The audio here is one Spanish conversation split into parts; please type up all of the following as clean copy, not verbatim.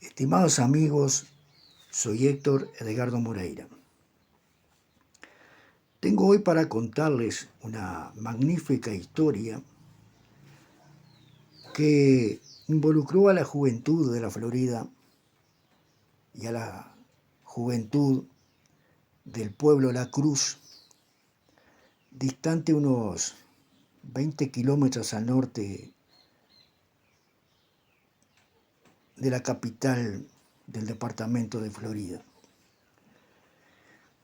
Estimados amigos, soy Héctor Edgardo Moreira. Tengo hoy para contarles una magnífica historia que involucró a la juventud de la Florida y a la juventud del pueblo La Cruz, distante unos 20 kilómetros al norte de la capital del departamento de Florida.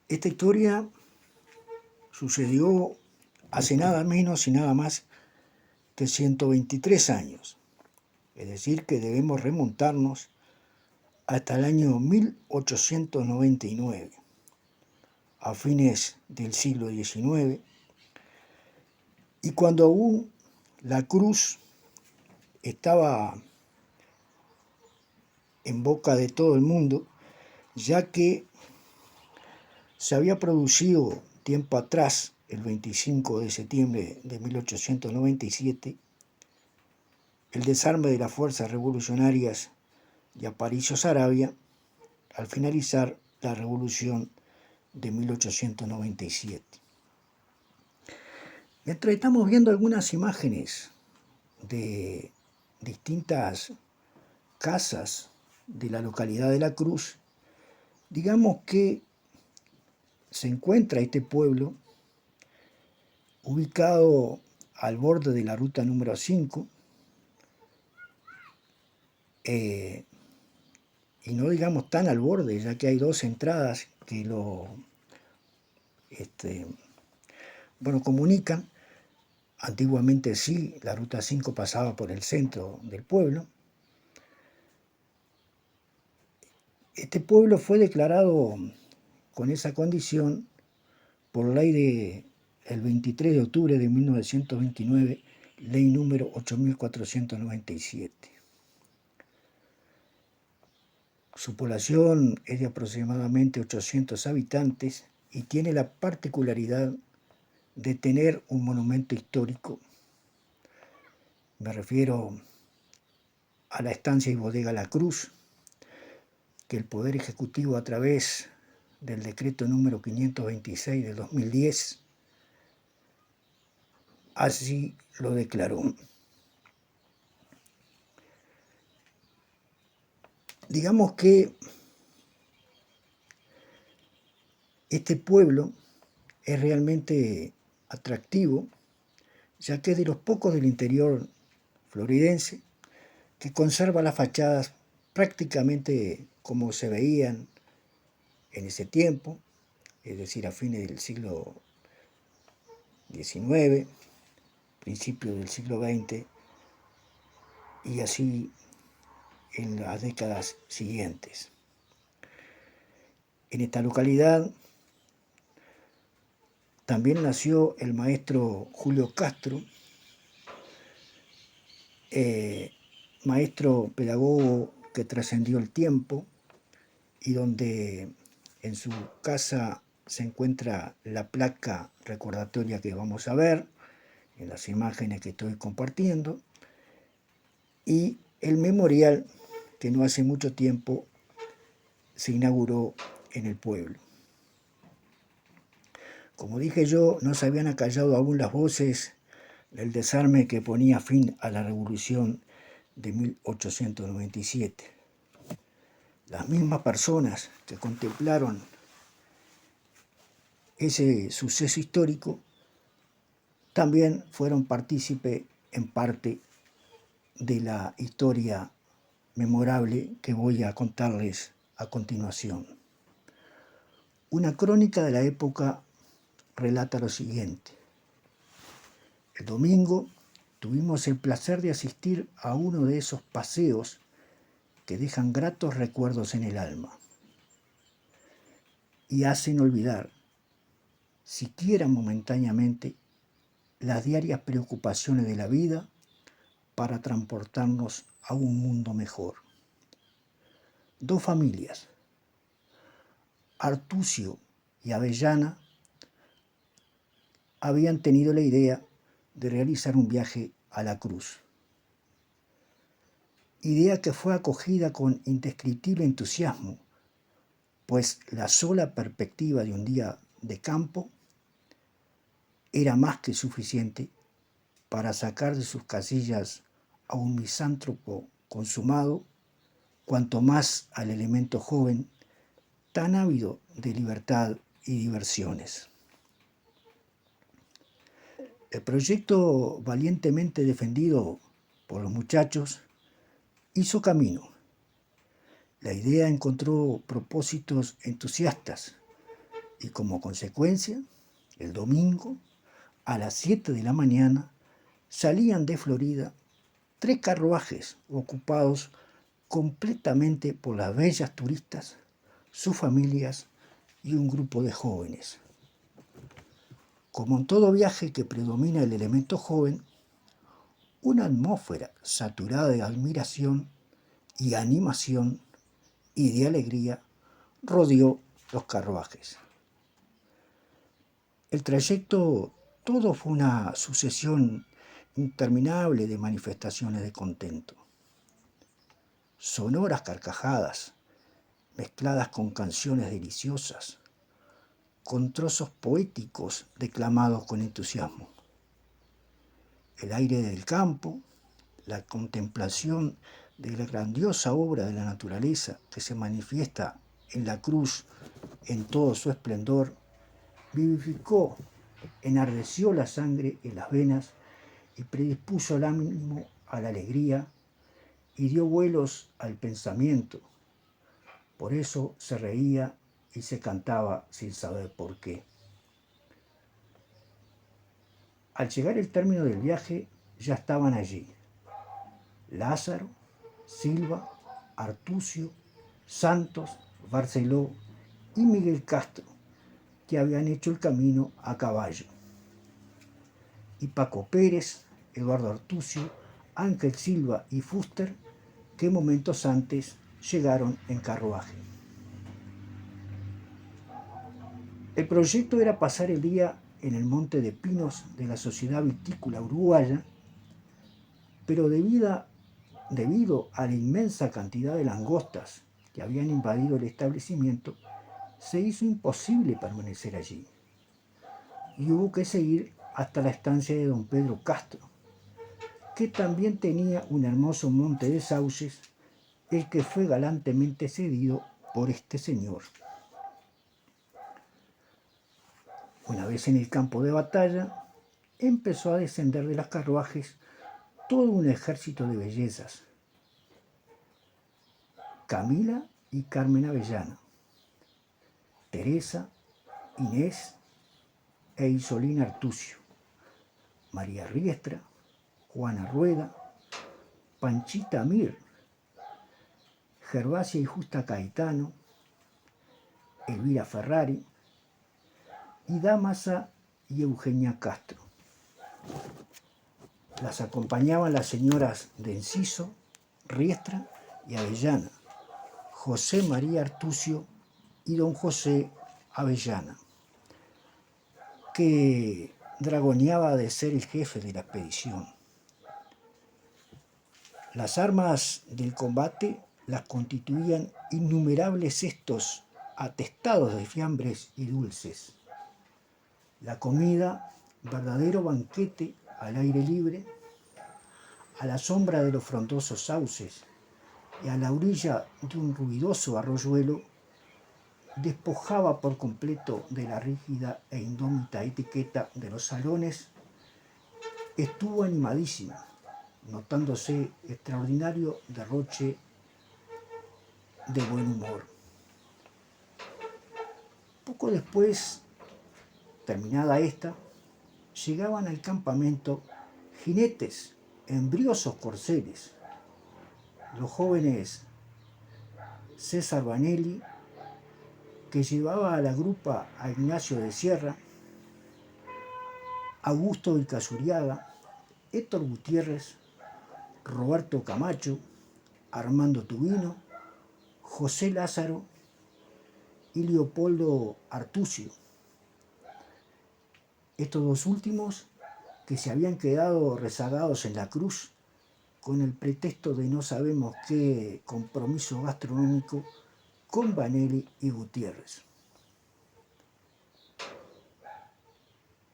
Esta historia sucedió hace nada menos y nada más que 123 años, es decir, que debemos remontarnos hasta el año 1899, a fines del siglo XIX, y cuando aún La Cruz estaba en boca de todo el mundo, ya que se había producido tiempo atrás, el 25 de septiembre de 1897, el desarme de las fuerzas revolucionarias de Aparicio Saravia al finalizar la revolución de 1897. Mientras estamos viendo algunas imágenes de distintas casas de la localidad de La Cruz, digamos que se encuentra este pueblo ubicado al borde de la ruta número 5, y no digamos tan al borde, ya que hay dos entradas que lo comunican. Antiguamente sí, la ruta 5 pasaba por el centro del pueblo. Este pueblo fue declarado con esa condición por ley del 23 de octubre de 1929, ley número 8497. Su población es de aproximadamente 800 habitantes y tiene la particularidad de tener un monumento histórico. Me refiero a la estancia y bodega La Cruz, que el Poder Ejecutivo, a través del decreto número 526 de 2010, así lo declaró. Digamos que este pueblo es realmente atractivo, ya que es de los pocos del interior floridense que conserva las fachadas prácticamente como se veían en ese tiempo, es decir, a fines del siglo XIX, principios del siglo XX, y así en las décadas siguientes. En esta localidad también nació el maestro Julio Castro, maestro pedagogo que trascendió el tiempo y donde en su casa se encuentra la placa recordatoria que vamos a ver en las imágenes que estoy compartiendo, y el memorial que no hace mucho tiempo se inauguró en el pueblo. Como dije yo, no se habían acallado aún las voces del desarme que ponía fin a la revolución de 1897. Las mismas personas que contemplaron ese suceso histórico también fueron partícipe en parte de la historia memorable que voy a contarles a continuación. Una crónica de la época relata lo siguiente. El domingo tuvimos el placer de asistir a uno de esos paseos que dejan gratos recuerdos en el alma y hacen olvidar, siquiera momentáneamente, las diarias preocupaciones de la vida para transportarnos a un mundo mejor. Dos familias, Artucio y Avellana, habían tenido la idea de realizar un viaje a La Cruz. idea que fue acogida con indescriptible entusiasmo, pues la sola perspectiva de un día de campo era más que suficiente para sacar de sus casillas a un misántropo consumado, cuanto más al elemento joven, tan ávido de libertad y diversiones. El proyecto valientemente defendido por los muchachos hizo camino. La idea encontró propósitos entusiastas y como consecuencia, el domingo, a las 7 de la mañana, salían de Florida 3 carruajes ocupados completamente por las bellas turistas, sus familias y un grupo de jóvenes. Como en todo viaje que predomina el elemento joven, una atmósfera saturada de admiración y animación y de alegría rodeó los carruajes. El trayecto todo fue una sucesión interminable de manifestaciones de contento. Sonoras carcajadas, mezcladas con canciones deliciosas, con trozos poéticos declamados con entusiasmo. El aire del campo, la contemplación de la grandiosa obra de la naturaleza que se manifiesta en la cruz en todo su esplendor, vivificó, enardeció la sangre en las venas y predispuso el ánimo a la alegría y dio vuelos al pensamiento. Por eso se reía y se cantaba sin saber por qué. Al llegar el término del viaje, ya estaban allí Lázaro, Silva, Artucio, Santos, Barceló y Miguel Castro, que habían hecho el camino a caballo, y Paco Pérez, Eduardo Artucio, Ángel Silva y Fuster, que momentos antes llegaron en carruaje. El proyecto era pasar el día en el Monte de Pinos de la Sociedad Vitícola Uruguaya, pero debido a la inmensa cantidad de langostas que habían invadido el establecimiento, se hizo imposible permanecer allí y hubo que seguir hasta la estancia de don Pedro Castro, que también tenía un hermoso monte de sauces, el que fue galantemente cedido por este señor. Una vez en el campo de batalla, empezó a descender de los carruajes todo un ejército de bellezas. Camila y Carmen Avellana, Teresa, Inés e Isolina Artucio, María Riestra, Juana Rueda, Panchita Mir, Gervasia y Justa Caetano, Elvira Ferrari, y Dámasa y Eugenia Castro. Las acompañaban las señoras de Enciso, Riestra y Avellana, José María Artucio y don José Avellana, que dragoneaba de ser el jefe de la expedición. Las armas del combate las constituían innumerables cestos atestados de fiambres y dulces. La comida, verdadero banquete al aire libre, a la sombra de los frondosos sauces y a la orilla de un ruidoso arroyuelo, despojaba por completo de la rígida e indómita etiqueta de los salones, estuvo animadísima, notándose extraordinario derroche de buen humor. Poco después, terminada esta, llegaban al campamento jinetes en briosos corceles, los jóvenes César Vanelli, que llevaba a la grupa a Ignacio de Sierra, Augusto del Casuriaga, Héctor Gutiérrez, Roberto Camacho, Armando Tubino, José Lázaro y Leopoldo Artucio. Estos dos últimos, que se habían quedado rezagados en la cruz con el pretexto de no sabemos qué compromiso gastronómico con Vanelli y Gutiérrez.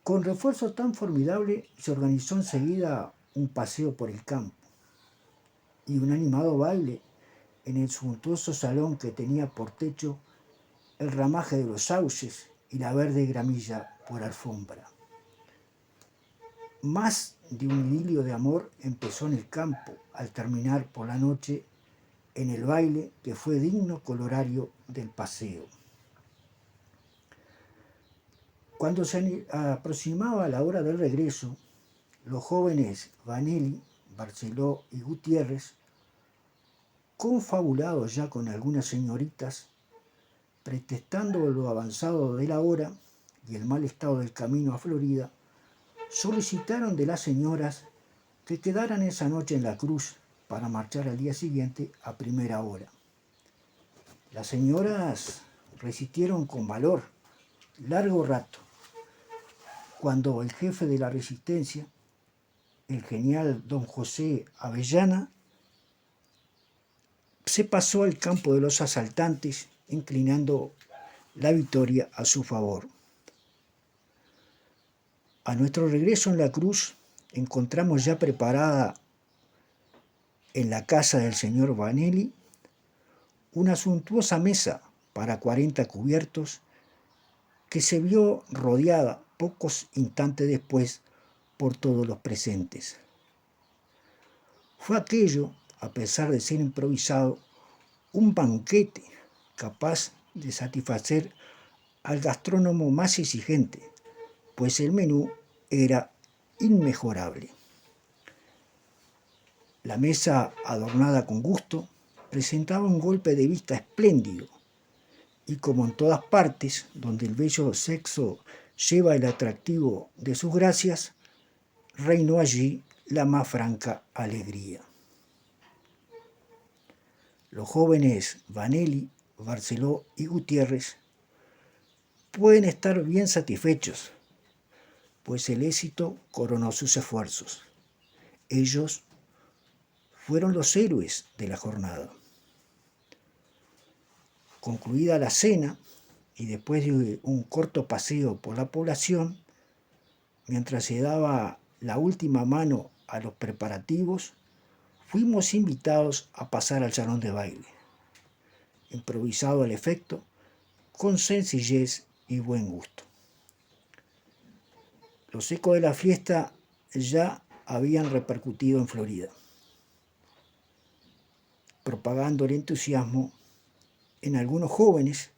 Con refuerzo tan formidable se organizó enseguida un paseo por el campo y un animado baile en el suntuoso salón que tenía por techo el ramaje de los sauces y la verde gramilla por alfombra. Más de un idilio de amor empezó en el campo al terminar por la noche en el baile que fue digno colorario del paseo. Cuando se aproximaba la hora del regreso, los jóvenes Vanelli, Barceló y Gutiérrez, confabulados ya con algunas señoritas, pretextando lo avanzado de la hora y el mal estado del camino a Florida, solicitaron de las señoras que quedaran esa noche en la cruz para marchar al día siguiente a primera hora. Las señoras resistieron con valor largo rato, cuando el jefe de la resistencia, el genial don José Avellana, se pasó al campo de los asaltantes, inclinando la victoria a su favor. A nuestro regreso en la cruz, encontramos ya preparada en la casa del señor Vanelli una suntuosa mesa para 40 cubiertos que se vio rodeada pocos instantes después por todos los presentes. Fue aquello, a pesar de ser improvisado, un banquete capaz de satisfacer al gastrónomo más exigente, pues el menú era inmejorable. La mesa, adornada con gusto, presentaba un golpe de vista espléndido, y como en todas partes donde el bello sexo lleva el atractivo de sus gracias, reinó allí la más franca alegría. Los jóvenes Vanelli, Barceló y Gutiérrez pueden estar bien satisfechos, pues el éxito coronó sus esfuerzos. Ellos fueron los héroes de la jornada. Concluida la cena y después de un corto paseo por la población, mientras se daba la última mano a los preparativos, fuimos invitados a pasar al salón de baile, improvisado al efecto, con sencillez y buen gusto. Los ecos de la fiesta ya habían repercutido en Florida, propagando el entusiasmo en algunos jóvenes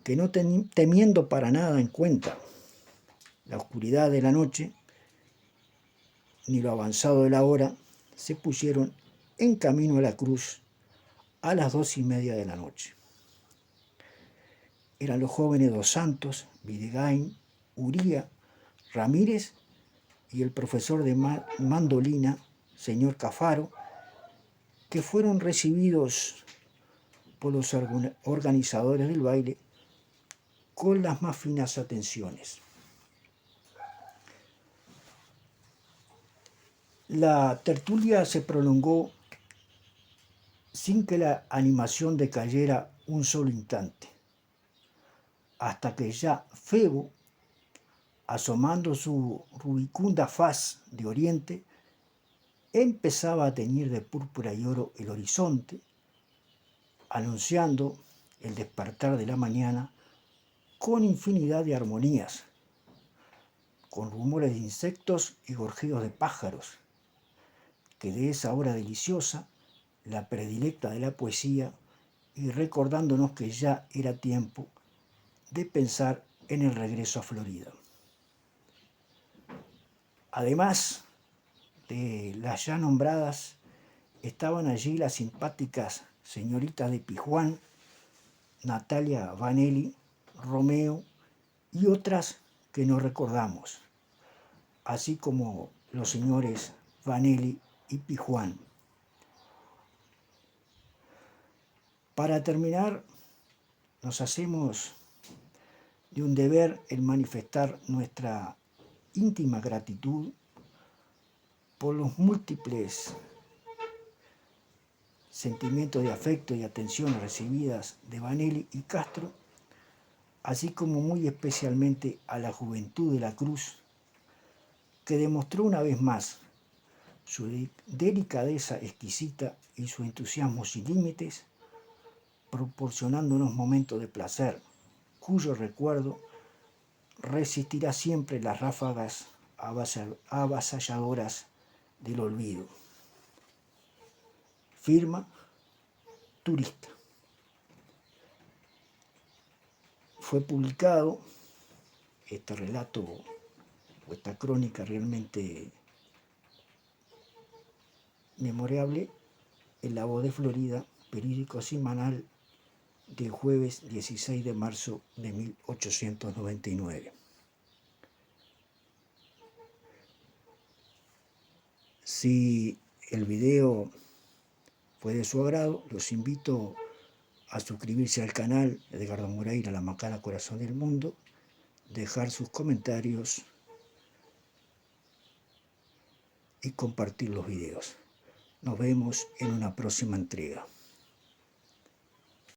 que, no temiendo para nada en cuenta la oscuridad de la noche ni lo avanzado de la hora, se pusieron en camino a la cruz a las 2:30 de la noche. Eran los jóvenes Dos Santos, Videgain, Uría, Ramírez y el profesor de mandolina, señor Cafaro, que fueron recibidos por los organizadores del baile con las más finas atenciones. La tertulia se prolongó sin que la animación decayera un solo instante, hasta que ya Febo, asomando su rubicunda faz de oriente, empezaba a teñir de púrpura y oro el horizonte, anunciando el despertar de la mañana con infinidad de armonías, con rumores de insectos y gorjeos de pájaros, que de esa hora deliciosa, la predilecta de la poesía, y recordándonos que ya era tiempo de pensar en el regreso a Florida. Además de las ya nombradas, estaban allí las simpáticas señoritas de Pijuán, Natalia Vanelli, Romeo y otras que no recordamos, así como los señores Vanelli y Pijuán. Para terminar, nos hacemos de un deber el manifestar nuestra íntima gratitud por los múltiples sentimientos de afecto y atención recibidas de Vanelli y Castro, así como muy especialmente a la juventud de la Cruz, que demostró una vez más su delicadeza exquisita y su entusiasmo sin límites, proporcionándonos momentos de placer, cuyo recuerdo resistirá siempre las ráfagas avasalladoras del olvido. Firma Turista. Fue publicado este relato o esta crónica realmente memorable en La Voz de Florida, periódico semanal del jueves 16 de marzo de 1899. Si el video fue de su agrado, los invito a suscribirse al canal Edgardo Moreira, La Macana Corazón del Mundo, dejar sus comentarios y compartir los videos. Nos vemos en una próxima entrega.